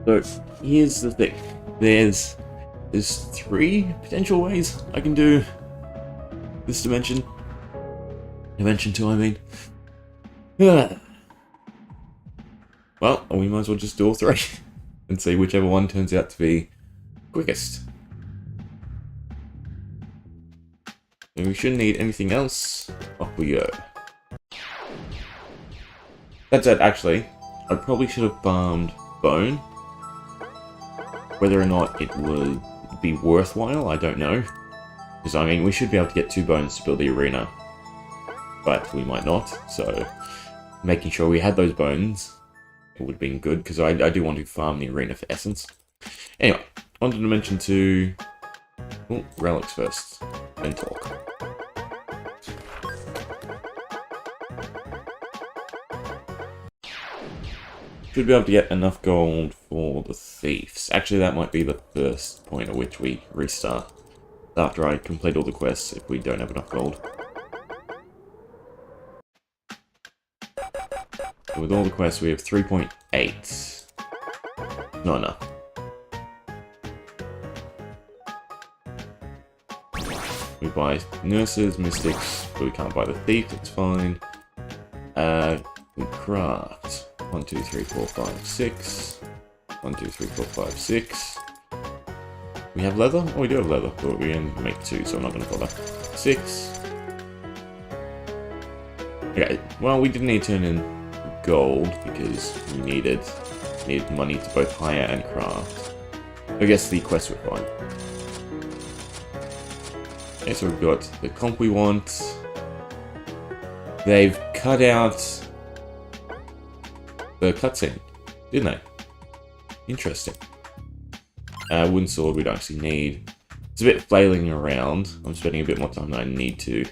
So here's the thing. There's 3 potential ways I can do this dimension. Dimension 2, I mean. Well, we might as well just do all 3 and see whichever one turns out to be quickest. And we shouldn't need anything else. Off we go. That said, actually, I probably should have farmed bone. Whether or not it would be worthwhile, I don't know. Because, I mean, we should be able to get 2 bones to build the arena. But we might not, so making sure we had those bones, it would have been good, because I do want to farm the arena for essence. Anyway, on to dimension 2. Oh, relics first, then talk. Should be able to get enough gold for the thieves. Actually, that might be the first point at which we restart. After I complete all the quests, if we don't have enough gold. So with all the quests, we have 3.8. Not enough. We buy nurses, mystics, but we can't buy the thief, that's fine. We craft 1, 2, 3, 4, 5, 6. 1, 2, 3, 4, 5, 6. We have leather? Oh, we do have leather, but we can make 2, so I'm not going to bother. 6. Okay, well, we didn't need to turn in gold because we needed money to both hire and craft. I guess the quests were fine. Okay, so we've got the comp we want. They've cut out the cutscene, didn't they? Interesting. Wooden sword we don't actually need. It's a bit flailing around. I'm spending a bit more time than I need to.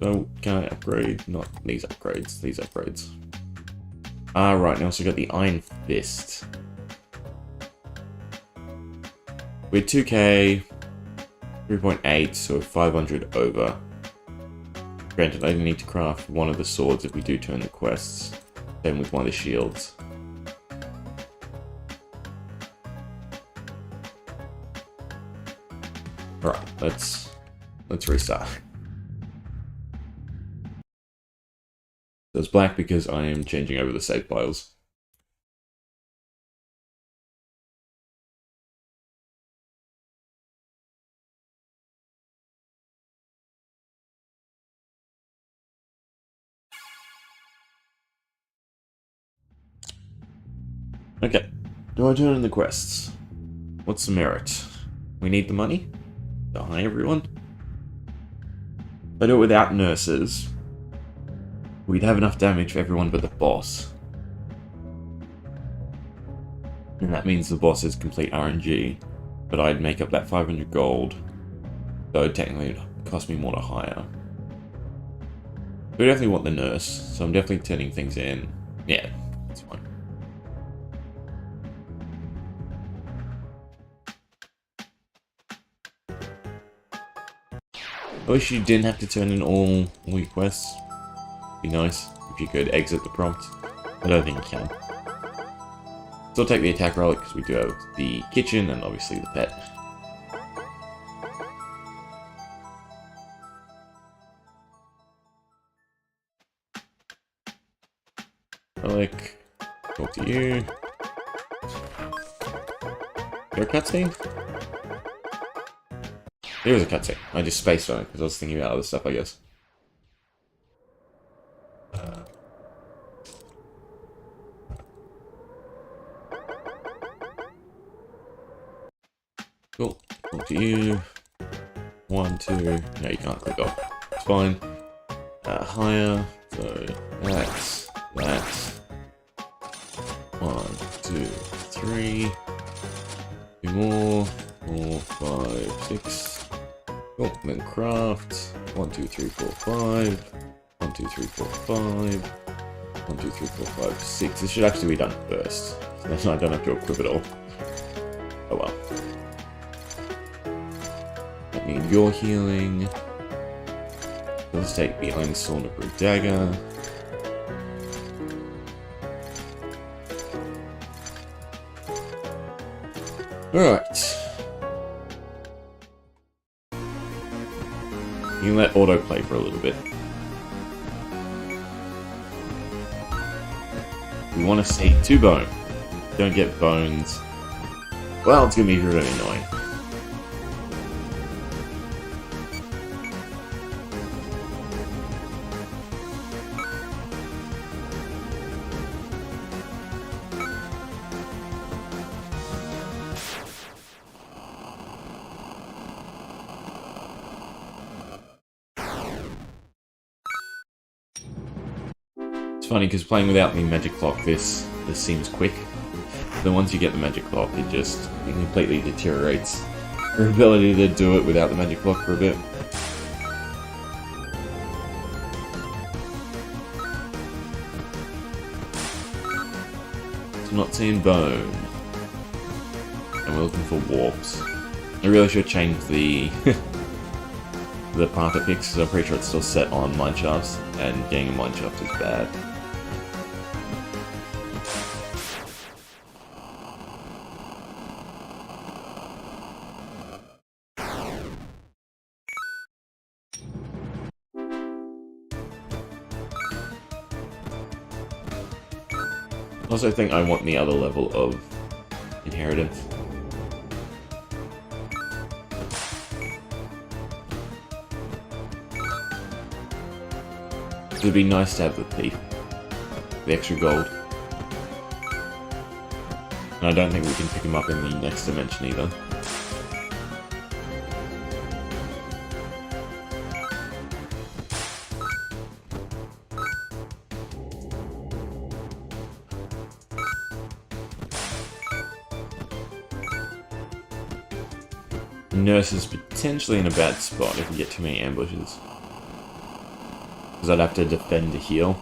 So, can I upgrade? Not these upgrades, these upgrades. Ah, right, now also got the Iron Fist. We're 2k, 3.8, so 500 over. Granted, I didn't need to craft one of the swords if we do turn the quests. Same with one of the shields. Alright, let's restart. So it's black because I am changing over the save files. Okay, do I turn in the quests? What's the merit? We need the money to hire everyone. If I do it without nurses, we'd have enough damage for everyone but the boss. And that means the boss is complete RNG, but I'd make up that 500 gold, though technically it would cost me more to hire. We definitely want the nurse, so I'm definitely turning things in. Yeah, that's fine. I wish you didn't have to turn in all your quests. Be nice if you could exit the prompt. I don't think you can. Still take the attack relic because we do have the kitchen and obviously the pet. Relic. Talk to you. Your cutscene? There was a cutscene. I just spaced on it because I was thinking about other stuff, I guess. Cool. Talk to you. 1, 2. No, you can't click off. It's fine. Higher. So that's that. 1, 2, 3. 2 more. 4, 5, 6. Cool, then craft. 1, 2, 3, 4, 5. 1, 2, 3, 4, 5. 1, 2, 3, 4, 5, 6. This should actually be done first. So then I don't have to equip it all. Oh well. That means you're healing. Let's take the Iron Sword of a dagger. Alright. You can let autoplay for a little bit. We want to see 2 bone. Don't get bones. Well, it's going to be really annoying. It's funny because playing without the magic clock, this seems quick. Then once you get the magic clock, it completely deteriorates your ability to do it without the magic clock for a bit. So I'm not seeing bone, and we're looking for warps. I really should change the the path it picks, because I'm pretty sure it's still set on mineshafts, and getting a mineshaft is bad. I also think I want the other level of inheritance. It would be nice to have the thief, the extra gold. And I don't think we can pick him up in the next dimension either. Nurse is potentially in a bad spot if we get too many ambushes. Because I'd have to defend to heal,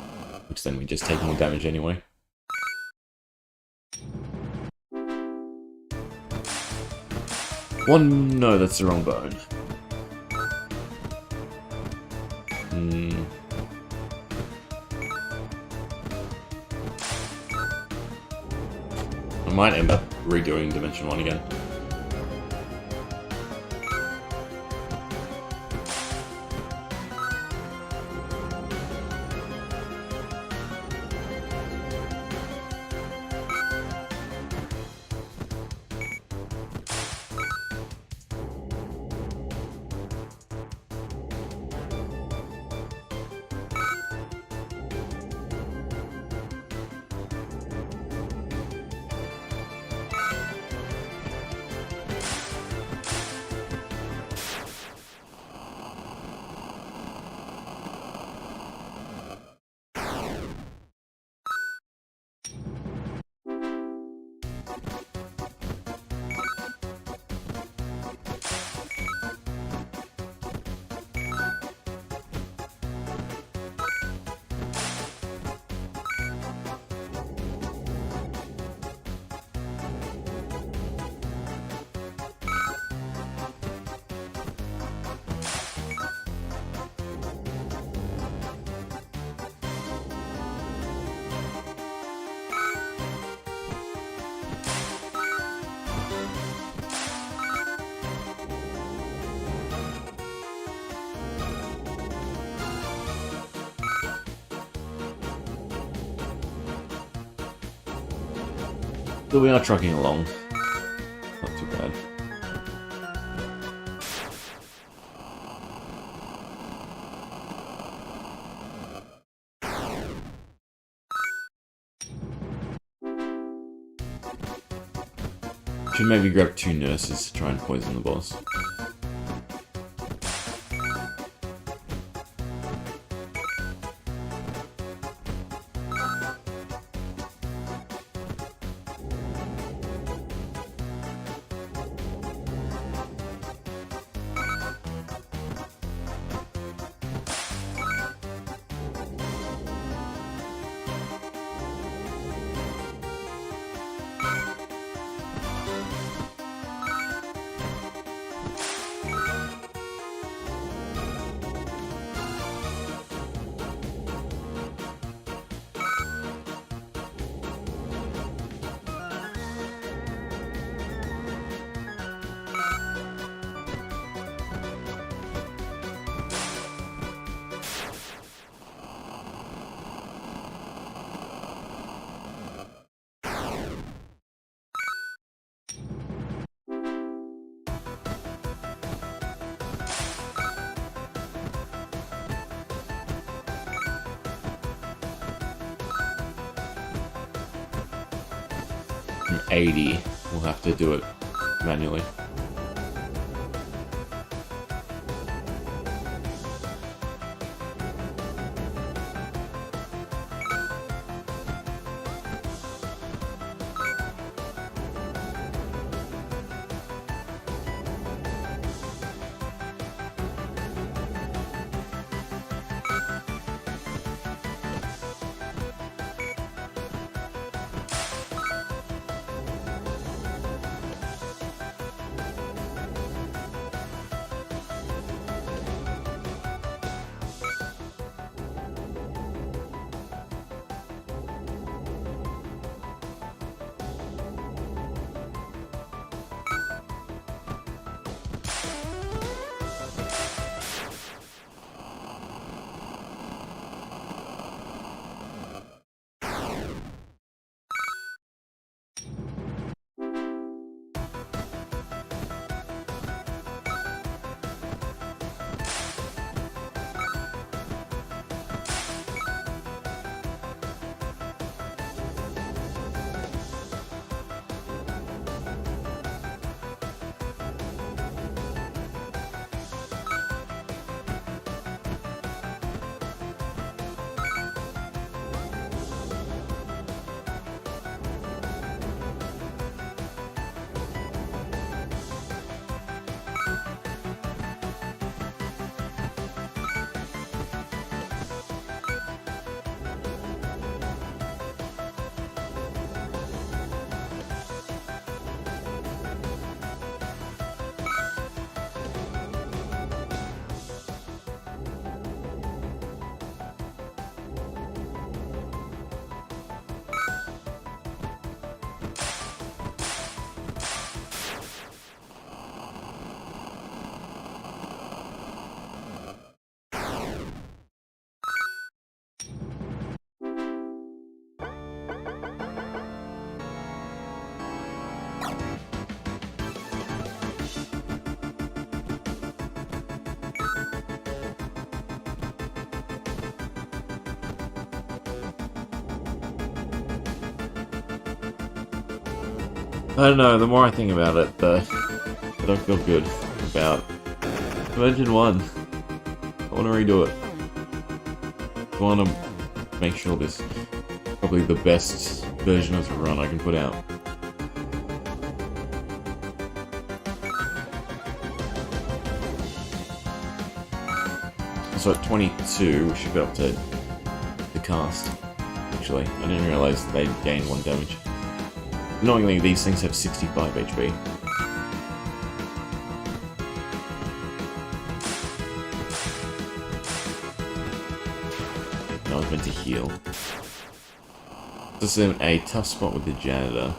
which then we just take more damage anyway. No, that's the wrong bone. I might end up redoing Dimension 1 again. But we are trucking along. Not too bad. Should maybe grab 2 nurses to try and poison the boss. 80, we'll have to do it manually. I don't know, the more I think about it, the I don't feel good about Dimension 1. I want to redo it. I want to make sure this is probably the best version of the run I can put out. So at 22, we should be up to the cast. Actually, I didn't realise they gained 1 damage. Annoyingly, these things have 65 HP. I was meant to heal. This is a tough spot with the janitor.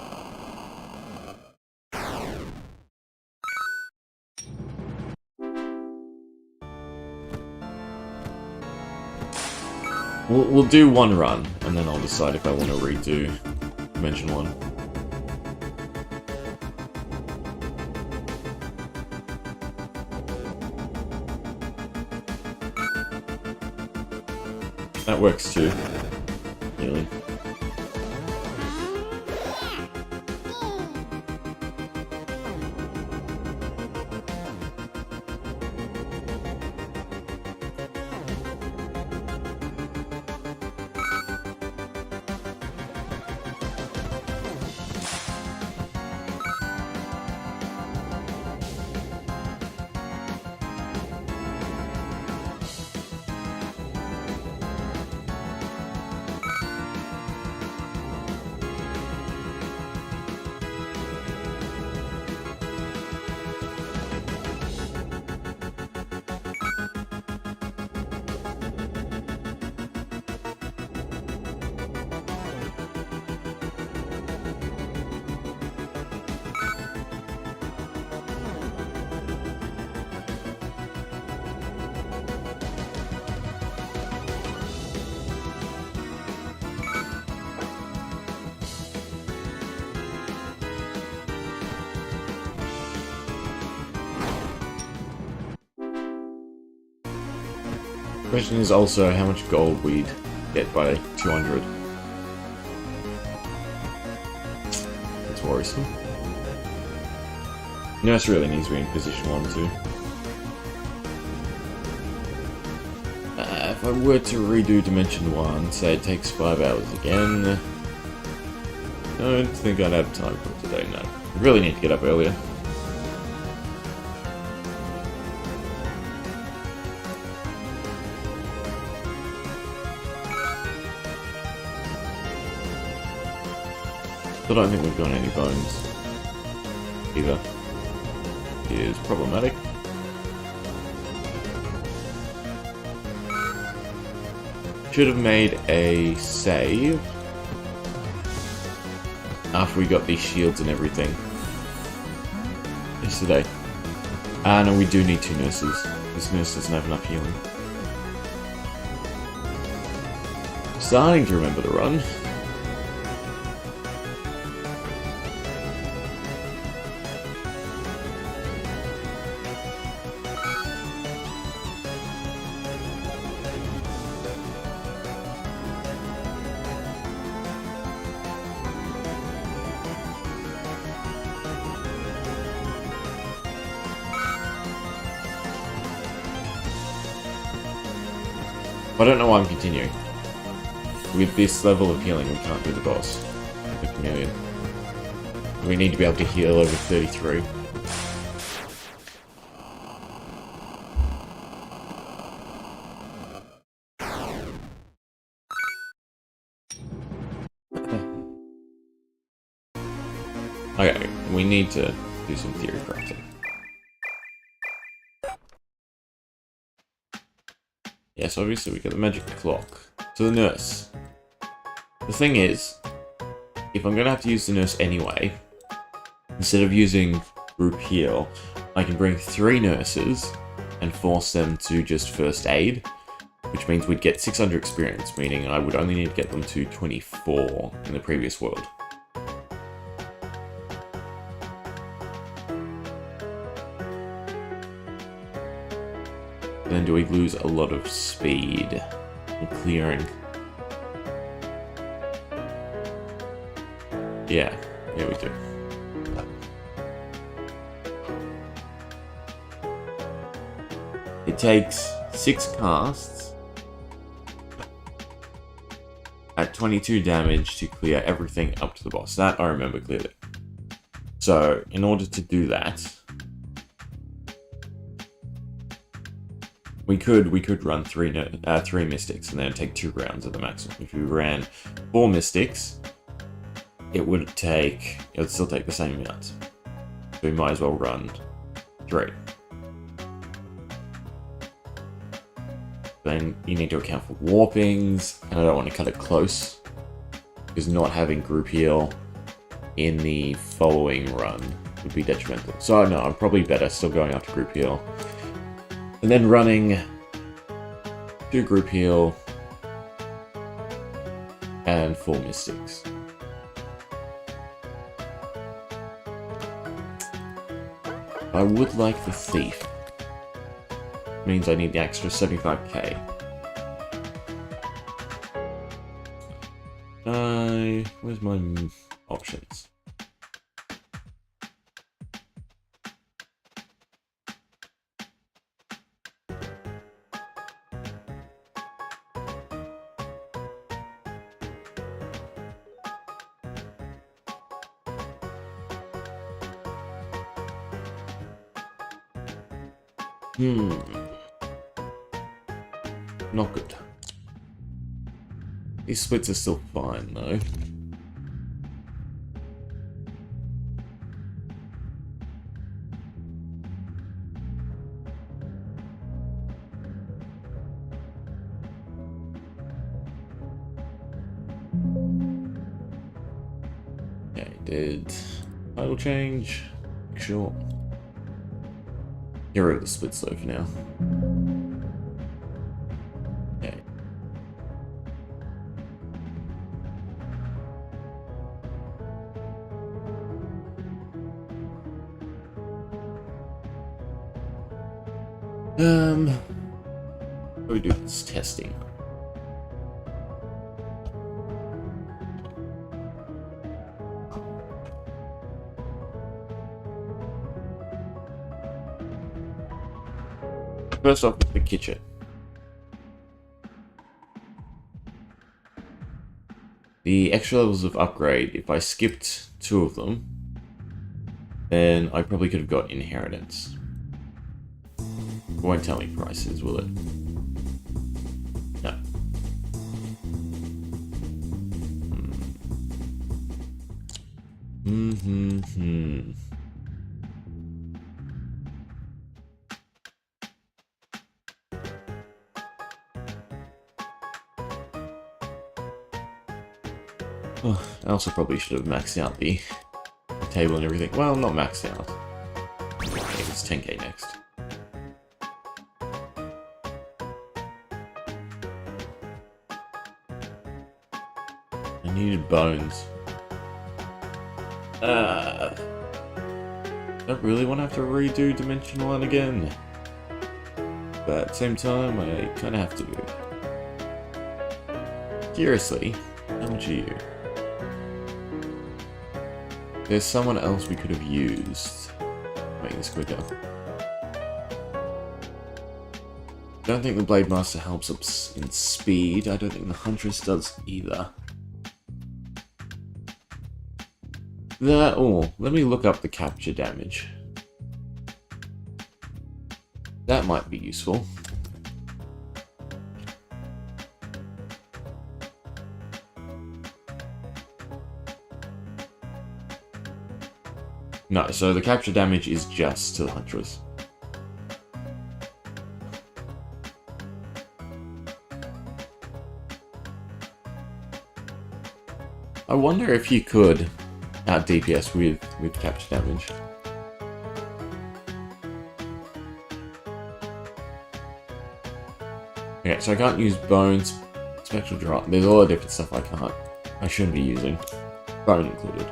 We'll do 1 run, and then I'll decide if I want to redo Dimension 1. That works too, really. The question is also how much gold we'd get by 200. That's worrisome. worrisome. Nurse really needs to be in position 1 too. If I were to redo Dimension 1, say it takes 5 hours again, I don't think I'd have time for it today, no. I really need to get up earlier. I don't think we've got any bones either. It is problematic. Should have made a save after we got these shields and everything yesterday. Ah, no, we do need 2 nurses. This nurse doesn't have enough healing. Starting to remember the run. I don't know why I'm continuing. With this level of healing, we can't do the boss. The chameleon. We need to be able to heal over 33. Okay, we need to do some theory crafting. Yes, obviously we got the magic clock. So the nurse. The thing is, if I'm gonna have to use the nurse anyway, instead of using group heal, I can bring 3 nurses and force them to just first aid, which means we'd get 600 experience, meaning I would only need to get them to 24 in the previous world. Then do we lose a lot of speed in clearing? Yeah, we do. It takes 6 casts at 22 damage to clear everything up to the boss. That I remember clearly. So, in order to do that, we could run 3 mystics and then take 2 rounds at the maximum. If we ran 4 mystics, it would still take the same amount. So we might as well run 3. Then you need to account for warpings, and I don't want to cut it close, because not having group heal in the following run would be detrimental. So no, I'm probably better still going after group heal. And then running 2 group heal and 4 mystics. I would like the thief. Means I need the extra 75k. Where's my options? Not good. These splits are still fine, though. Okay, did title change? Sure. Get rid of the splits though for now. Okay. How do we do this testing? First off, the kitchen. The extra levels of upgrade, if I skipped 2 of them, then I probably could have got inheritance. It won't tell me prices, will it? No. Oh, I also probably should have maxed out the table and everything. Well, not maxed out. I think it's 10k next. I needed bones. Don't really want to have to redo Dimension 1 again. But at the same time, I kind of have to. Curiously, how much are you? There's someone else we could have used to make this quicker. Don't think the Blade Master helps us in speed. I don't think the Huntress does either. Let me look up the capture damage. That might be useful. No, so the capture damage is just to the Huntress. I wonder if you could out DPS with capture damage. Okay, so I can't use bones, spectral drop. There's a lot of different stuff I shouldn't be using, bone included.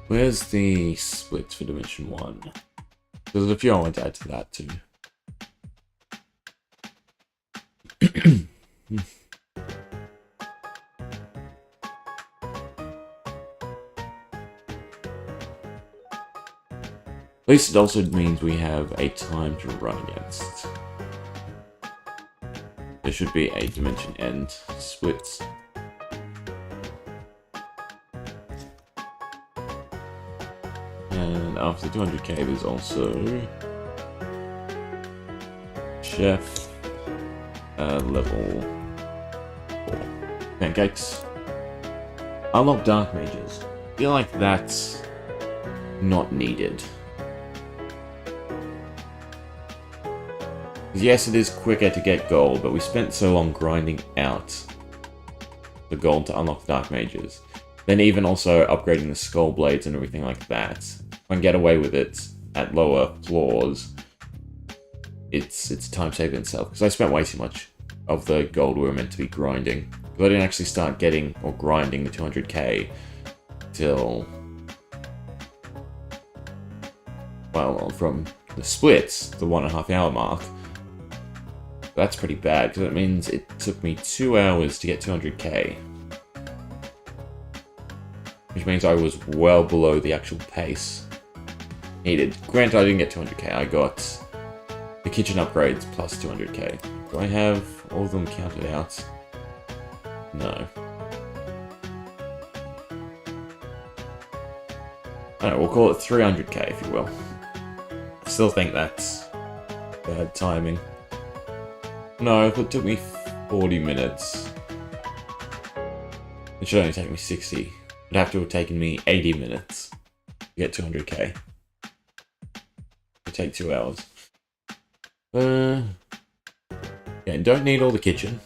Where's the splits for Dimension 1? There's a few I want to add to that too. At least it also means we have a time to run against. There should be a dimension end splits. And after 200k there's also Chef level 4. Pancakes. Unlock Dark Mages. I feel like that's not needed. Yes, it is quicker to get gold, but we spent so long grinding out the gold to unlock the Dark Mages. Then even also upgrading the Skull Blades and everything like that. If I can get away with it at lower floors, it's a time saver in itself. Because I spent way too much of the gold we were meant to be grinding. Because I didn't actually start getting or grinding the 200k till, well, from the splits, the 1.5 hour mark. That's pretty bad, because it means it took me 2 hours to get 200k. Which means I was well below the actual pace needed. Granted, I didn't get 200k, I got the kitchen upgrades plus 200k. Do I have all of them counted out? No. I don't know, we'll call it 300k if you will. I still think that's bad timing. No, if it took me 40 minutes, it should only take me 60. It'd have to have taken me 80 minutes to get 200k. It'd take 2 hours. Yeah, don't need all the kitchen.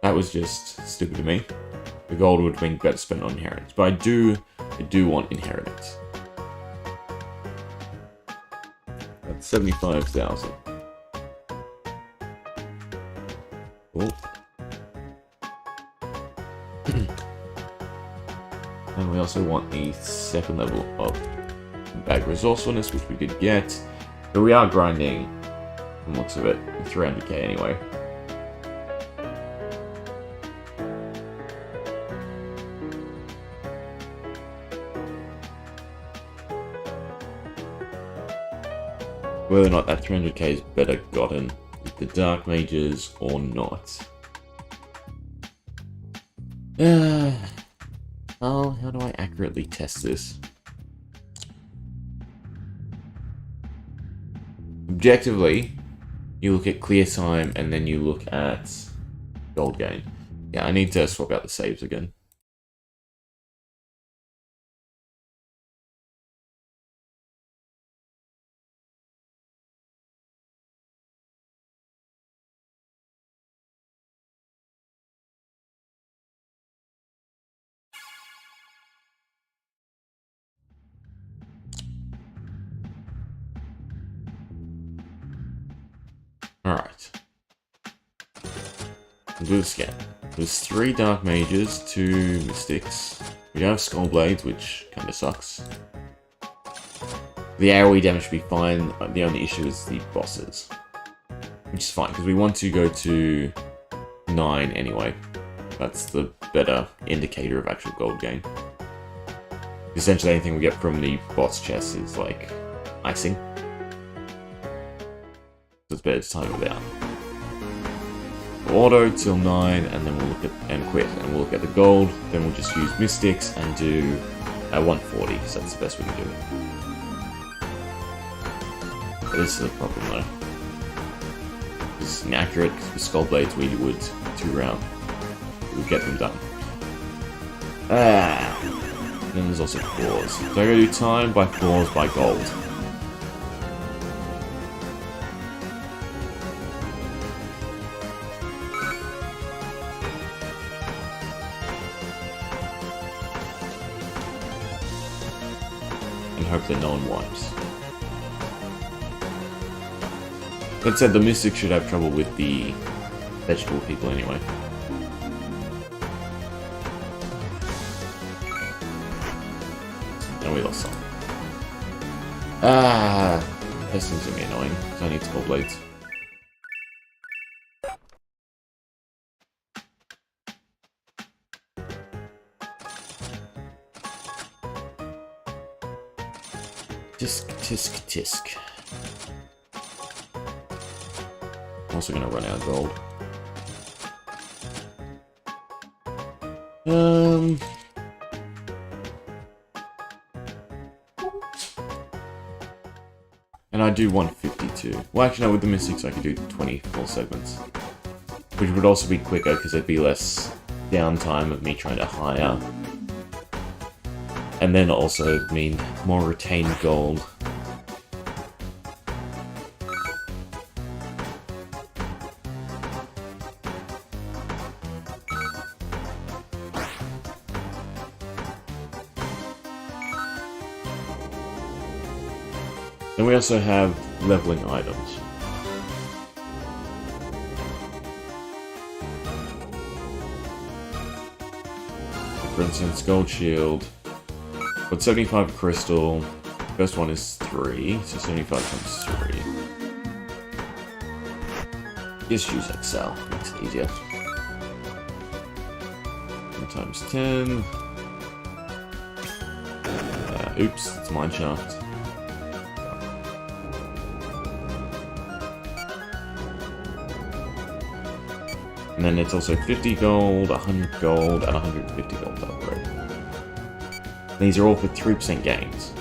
That was just stupid to me. The gold would have been better spent on inheritance, but I do want inheritance. That's 75,000. Cool. And we also want the second level of bag resourcefulness, which we did get. But we are grinding, from the looks of it, 300k anyway. whether or not that 300k is better gotten with the Dark Mages or not. Oh, how do I accurately test this? Objectively, you look at clear time and then you look at gold gain. Yeah, I need to swap out the saves again. Alright. We'll do the scan. There's 3 Dark Mages, 2 Mystics. We don't have Skull Blades, which kinda sucks. The AoE damage should be fine, the only issue is the bosses. Which is fine, because we want to go to 9 anyway. That's the better indicator of actual gold gain. Essentially anything we get from the boss chest is like icing. So it's better to time it out. Auto till 9, and then we'll look at and quit, and we'll look at the gold. Then we'll just use Mystics and do 140. So that's the best we can do. But this is a problem though. This is inaccurate because with Skull Blades we would 2 round. We'll get them done. And then there's also claws. So I gotta do time by claws by gold. And hope that no one wipes. That said, the Mystic should have trouble with the vegetable people anyway. And we lost some. This seems to be annoying, because I need Skull Blades. Tisk, tisk, tisk. I'm also gonna run out of gold. And I do 152. Well, actually, no, with the Mystics I could do 24 segments. Which would also be quicker, because there'd be less downtime of me trying to hire. And then also mean more retained gold. Then we also have leveling items. For instance, gold shield. Got 75 crystal. First one is 3, so 75 times 3. Just use Excel, makes it easier. 1 times 10. Oops, it's mine shaft. And then it's also 50 gold, 100 gold, and 150 gold to upgrade. These are all for 3% gains.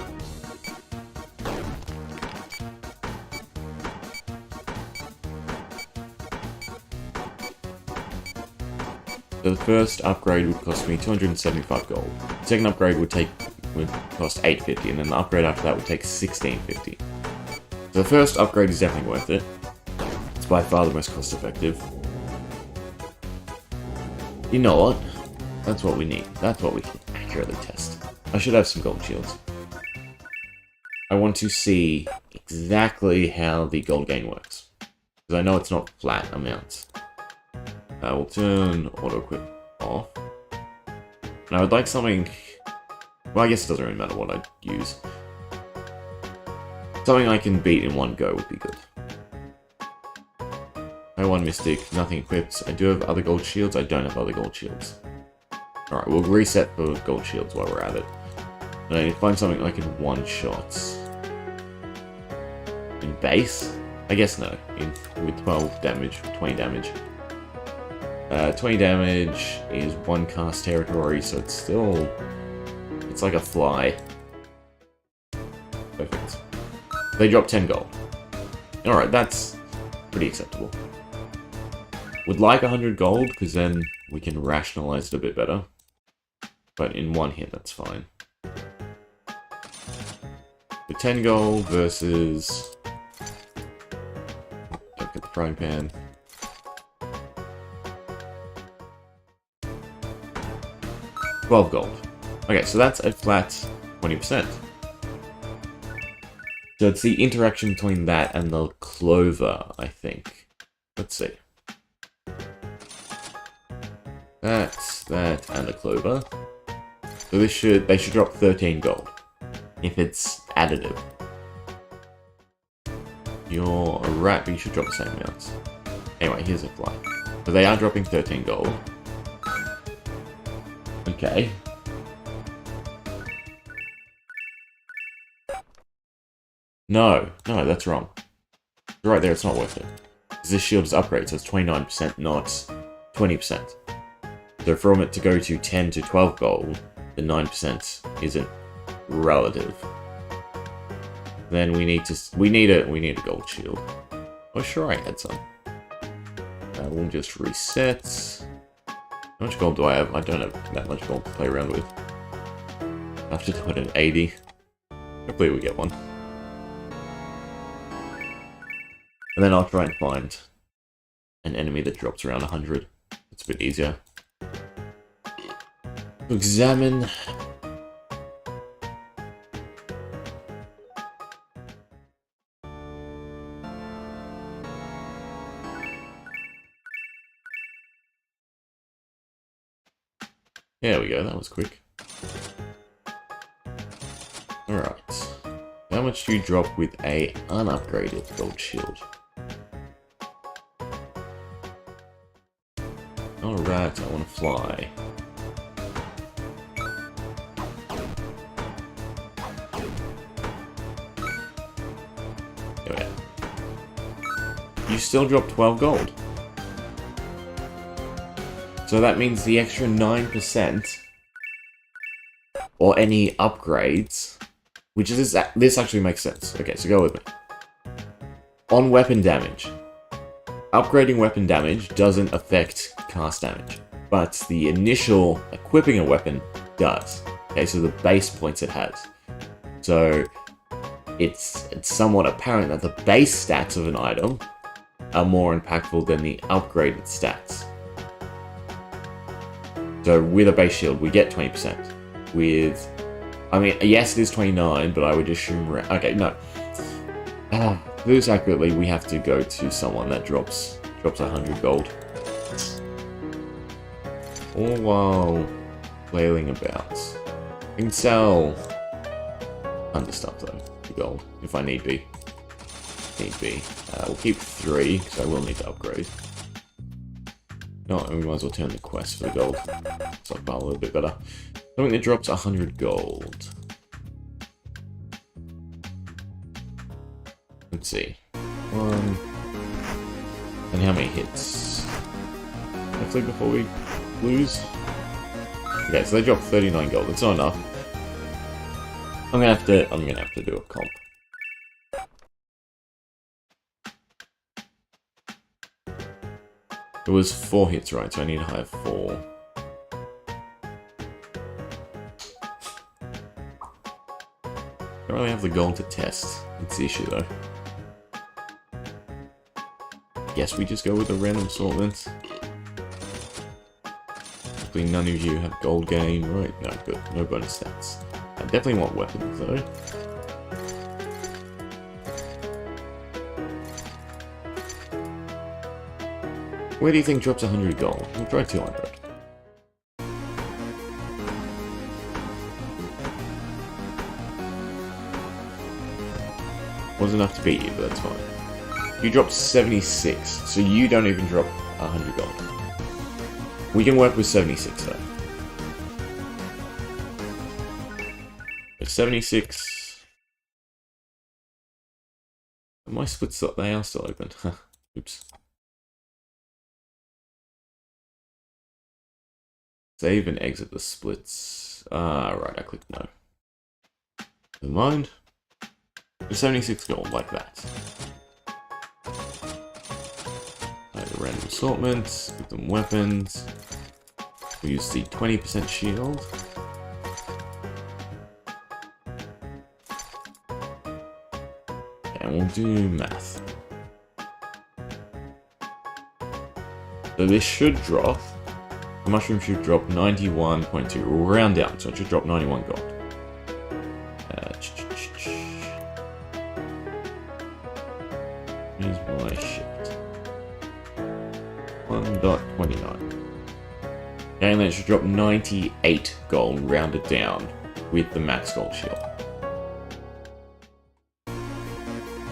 So the first upgrade would cost me 275 gold. The second upgrade would cost 850, and then the upgrade after that would take 1650. So the first upgrade is definitely worth it. It's by far the most cost effective. You know what? That's what we need. That's what we can accurately test. I should have some gold shields. I want to see exactly how the gold gain works. Because I know it's not flat amounts. I will turn auto-equip off. And I would like something... Well, I guess it doesn't really matter what I use. Something I can beat in one go would be good. I one Mystic, nothing equipped. I do have other gold shields, I don't have other gold shields. Alright, we'll reset for gold shields while we're at it. And I need to find something I can one-shot. In base? I guess no. With 12 damage, 20 damage. 20 damage is 1 cast territory, so it's still... It's like a fly. Perfect. They drop 10 gold. Alright, that's pretty acceptable. Would like 100 gold, because then we can rationalize it a bit better. But in one hit, that's fine. The 10 gold versus... Don't get the frying pan. $12 gold. Okay, so that's a flat 20%. So it's the interaction between that and the clover, I think. Let's see. That's that and the clover. So they should drop 13 gold. If it's additive. You're a rat, but you should drop the same amounts. Anyway, here's a fly. So they are dropping 13 gold. Okay. No, that's wrong. Right there, it's not worth it. This shield is upgraded, so it's 29%, not 20%. So from it to go to 10 to 12 gold, the 9% isn't relative. Then we need a gold shield. Oh sure, I had some. We'll just reset. How much gold do I have? I don't have that much gold to play around with. I have to put an 80. Hopefully we get one. And then I'll try and find an enemy that drops around 100. It's a bit easier. To examine. There we go, that was quick. Alright. How much do you drop with a unupgraded gold shield? Alright, I want to fly. There we go. You still drop 12 gold. So that means the extra 9%, or any upgrades, which is this actually makes sense. Okay, so go with me. On weapon damage. Upgrading weapon damage doesn't affect cast damage, but the initial equipping a weapon does. Okay, so the base points it has. So it's somewhat apparent that the base stats of an item are more impactful than the upgraded stats. So with a base shield, we get 20%. With, I mean, yes, it is 29, but I would assume, okay, no. To do this accurately, we have to go to someone that drops 100 gold. All while flailing about. I can sell under stuff though, for gold, if I need be. We'll keep 3, because I will need to upgrade. No, we might as well turn the quest for the gold. Stockpile a little bit better. Something that drops 100 gold. Let's see. 1. And how many hits? Hopefully before we lose. Okay, so they dropped 39 gold. That's not enough. I'm gonna have to do a comp. It was 4 hits, right? So I need to have 4. Don't really have the gold to test. It's the issue, though. Guess we just go with a random assortment. Hopefully none of you have gold gain, right? No, good. No bonus stats. I definitely want weapons, though. Where do you think drops 100 gold? We'll try 200. Wasn't enough to beat you, but that's fine. You dropped 76, so you don't even drop 100 gold. We can work with 76 though. But 76... My splits, they are still open. Oops. Save and exit the splits. Right, I clicked no. Never mind. 76 gold, like that. Add a random assortment, give them weapons. We use the 20% shield. And we'll do math. So this should drop. The mushroom should drop 91.2. We'll round down, so it should drop 91 gold. Here's my shift. 1.29. Okay, and then it should drop 98 gold, rounded down, with the max gold shield.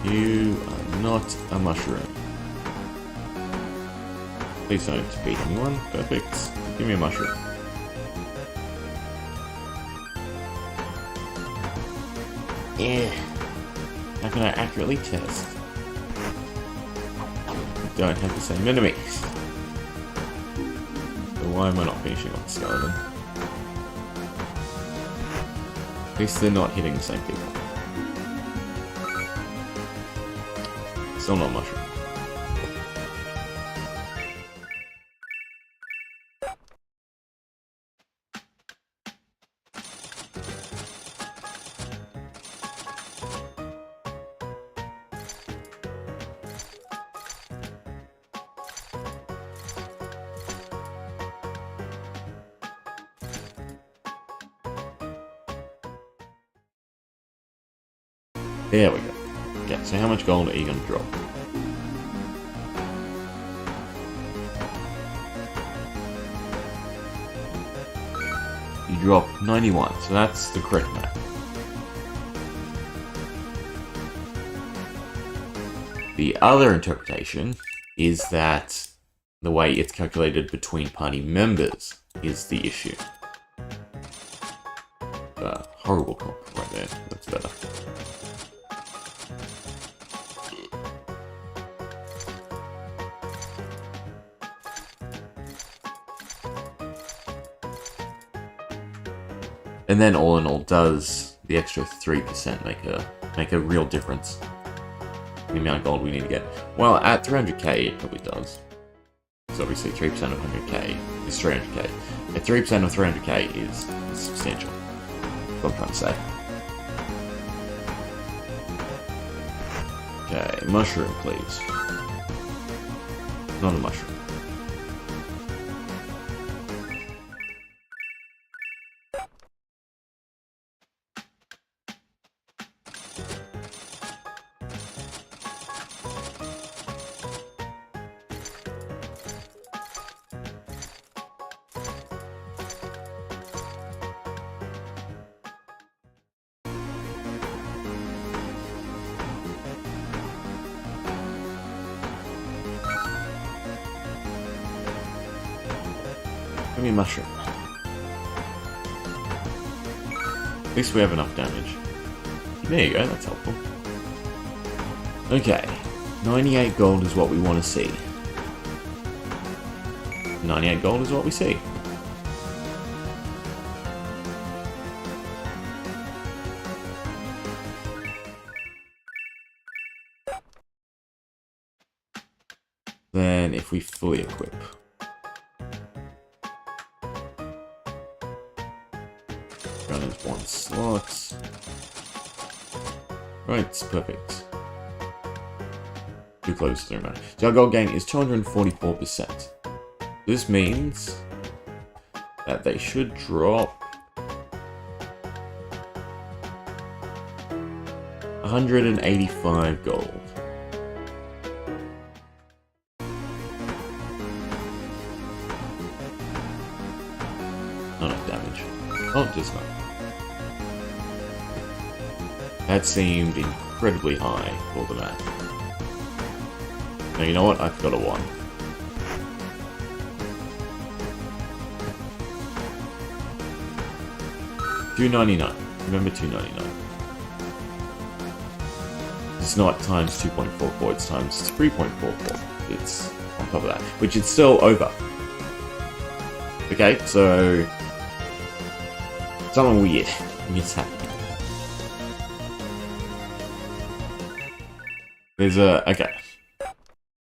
You are not a mushroom. Please don't defeat anyone. Perfect. Give me a mushroom. Yeah. How can I accurately test? We don't have the same enemies. So why am I not finishing on the skeleton? At least they're not hitting the same people. Still not mushroom. There we go. Okay, so how much gold are you going to drop? You drop 91, so that's the correct map. The other interpretation is that the way it's calculated between party members is the issue. Horrible comp right there. That's better. And then all in all, does the extra 3% make a real difference in the amount of gold we need to get? Well, at 300k it probably does. So obviously 3% of 100k is 300k. At 3% of 300k is substantial. That's what I'm trying to say. Okay, mushroom please. Not a mushroom. Give me a mushroom. At least we have enough damage. There you go, that's helpful. Okay, 98 gold is what we want to see. 98 gold is what we see. Then if we fully equip. Run as one slot. Right, perfect. Too close to the amount. So our gold gain is 244%. This means that they should drop 185 gold. Not enough damage. Oh, it does not. That seemed incredibly high for the map. Now you know what? I've got a 1. $2.99. Remember $2.99. it's not times 2.44, it's times 3.44. It's on top of that, which is still over. Okay, so something weird is happening. There's okay.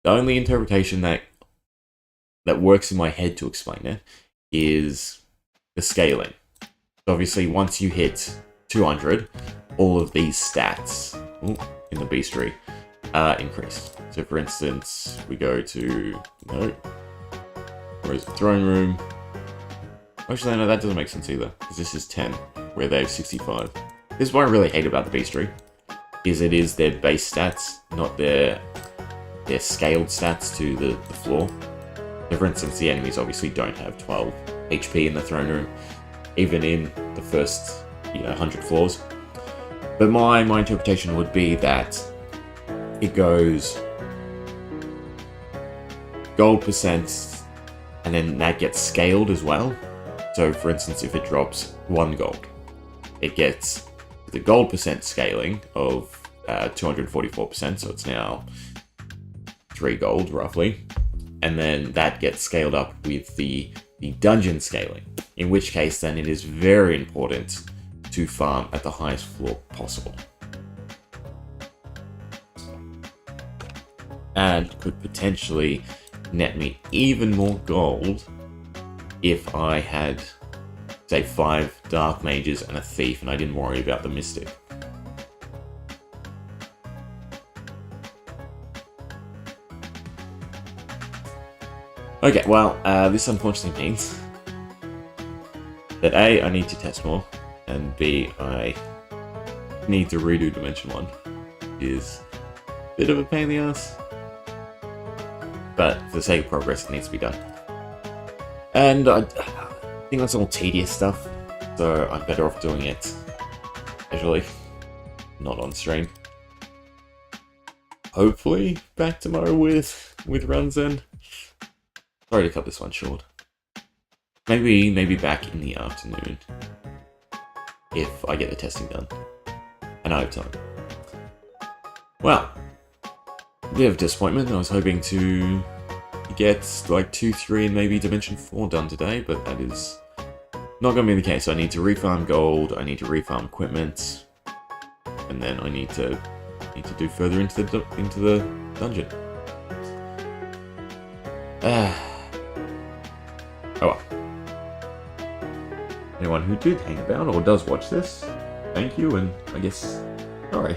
The only interpretation that works in my head to explain it is the scaling. So obviously, once you hit 200, all of these stats in the beast tree are increased. So for instance, we go to where's the throne room? Actually, no, that doesn't make sense either, because this is 10, where they have 65. This is what I really hate about the beast tree, is it is their base stats, not their scaled stats to the floor. So for instance, the enemies obviously don't have 12 HP in the throne room, even in the first 100 floors. But my interpretation would be that it goes gold percent, and then that gets scaled as well. So for instance, if it drops 1 gold, it gets the gold percent scaling of 244%, so it's now 3 gold roughly, and then that gets scaled up with the dungeon scaling, in which case then it is very important to farm at the highest floor possible. And could potentially net me even more gold if I had, say, 5 dark mages and a thief and I didn't worry about the mystic. Okay, well, this unfortunately means that A, I need to test more, and B, I need to redo Dimension 1. Is a bit of a pain in the ass, but for the sake of progress, it needs to be done. And I think that's all tedious stuff, so I'm better off doing it casually, not on stream. Hopefully, back tomorrow with runs in. Sorry to cut this one short. Maybe back in the afternoon, if I get the testing done, and I have time. Well, a bit of disappointment. I was hoping to get like 2, 3, and maybe Dimension 4 done today, but that is not going to be the case. I need to refarm gold, I need to refarm equipment, and then I need to do further into the dungeon. Oh well. Anyone who did hang about or does watch this, thank you, and I guess sorry.